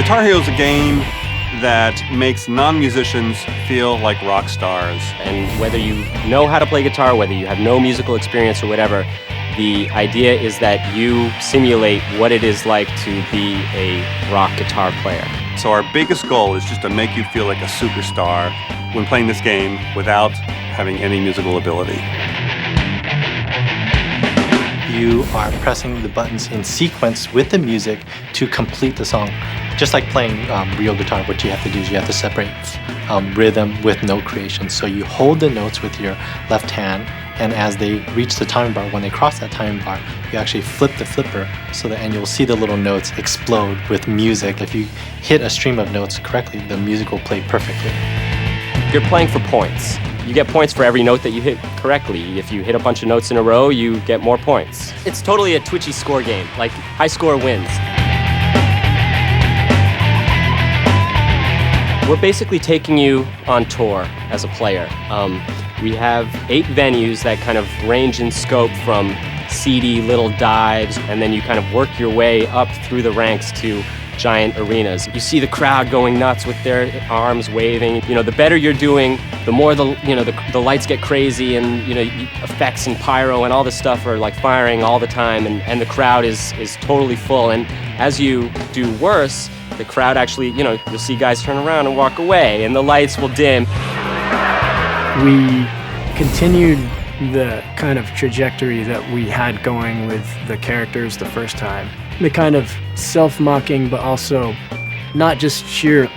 Guitar Hero is a game that makes non-musicians feel like rock stars. And whether you know how to play guitar, whether you have no musical experience or whatever, the idea is that you simulate what it is like to be a rock guitar player. So our biggest goal is just to make you feel like a superstar when playing this game without having any musical ability. You are pressing the buttons in sequence with the music to complete the song. Just like playing real guitar, what you have to do is you have to separate rhythm with note creation. So you hold the notes with your left hand, and as they reach the timing bar, when they cross that timing bar, you actually flip the flipper and you'll see the little notes explode with music. If you hit a stream of notes correctly, the music will play perfectly. You're playing for points. You get points for every note that you hit correctly. If you hit a bunch of notes in a row, you get more points. It's totally a twitchy score game, like high score wins. We're basically taking you on tour as a player. We have 8 venues that kind of range in scope from seedy little dives, and then you kind of work your way up through the ranks to giant arenas. You see the crowd going nuts with their arms waving. You know, the better you're doing, the more the lights get crazy, and effects and pyro and all this stuff are like firing all the time, and the crowd is totally full. And as you do worse, the crowd actually, you'll see guys turn around and walk away, and the lights will dim. We continued the kind of trajectory that we had going with the characters the first time. The kind of self-mocking, but also not just sheer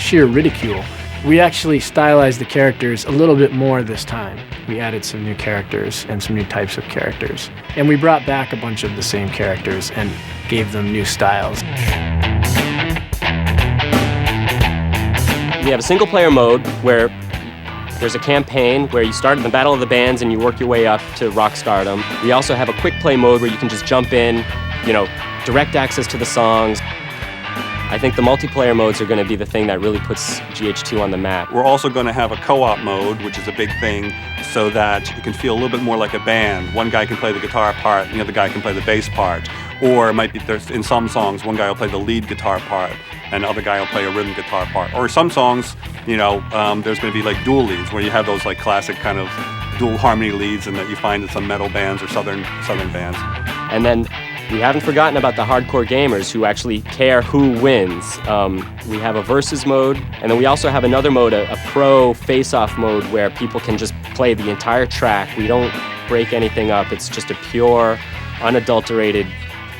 ridicule. We actually stylized the characters a little bit more this time. We added some new characters and some new types of characters. And we brought back a bunch of the same characters and gave them new styles. We have a single-player mode where there's a campaign where you start in the Battle of the Bands and you work your way up to rock stardom. We also have a quick play mode where you can just jump in, direct access to the songs. I think the multiplayer modes are going to be the thing that really puts GH2 on the map. We're also going to have a co-op mode, which is a big thing, so that you can feel a little bit more like a band. One guy can play the guitar part, the other guy can play the bass part. Or it might be, in some songs, one guy will play the lead guitar part, and the other guy will play a rhythm guitar part. Or some songs, there's going to be like dual leads, where you have those like classic kind of dual harmony leads, and that you find in some metal bands or southern bands. And then we haven't forgotten about the hardcore gamers who actually care who wins. We have a versus mode, and then we also have another mode, a pro face-off mode, where people can just play the entire track. We don't break anything up. It's just a pure, unadulterated,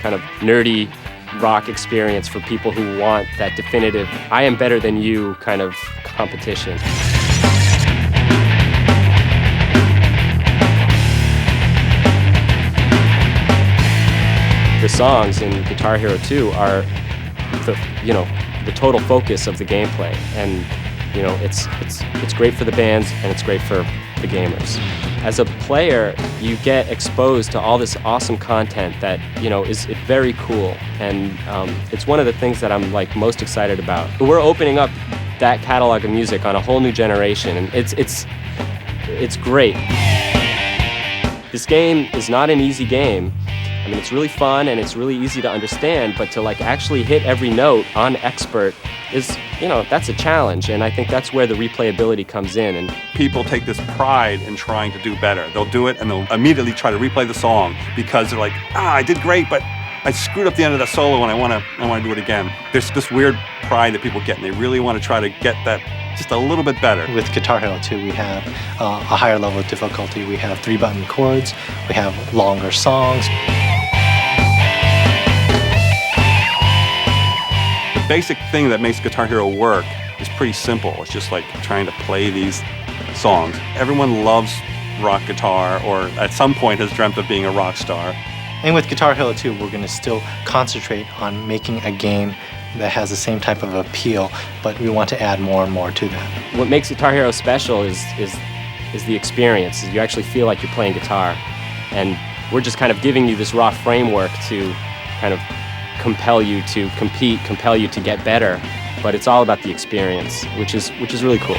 kind of nerdy rock experience for people who want that definitive, I am better than you kind of competition. The songs in Guitar Hero 2 are the total focus of the gameplay, and it's great for the bands and it's great for the gamers. As a player, you get exposed to all this awesome content that is very cool, and it's one of the things that I'm most excited about. We're opening up that catalog of music on a whole new generation, and it's great. This game is not an easy game. I mean, it's really fun and it's really easy to understand, but to actually hit every note on expert is, that's a challenge, and I think that's where the replayability comes in. And people take this pride in trying to do better. They'll do it and they'll immediately try to replay the song because they're like, I did great, but I screwed up the end of the solo and I want to do it again. There's this weird pride that people get, and they really want to try to get that just a little bit better. With Guitar Hero 2, we have a higher level of difficulty. We have 3-button chords. We have longer songs. The basic thing that makes Guitar Hero work is pretty simple. It's just like trying to play these songs. Everyone loves rock guitar, or at some point has dreamt of being a rock star. And with Guitar Hero 2, we're going to still concentrate on making a game that has the same type of appeal, but we want to add more and more to that. What makes Guitar Hero special is the experience. You actually feel like you're playing guitar, and we're just kind of giving you this raw framework to kind of compel you to compete, compel you to get better, but it's all about the experience, which is really cool.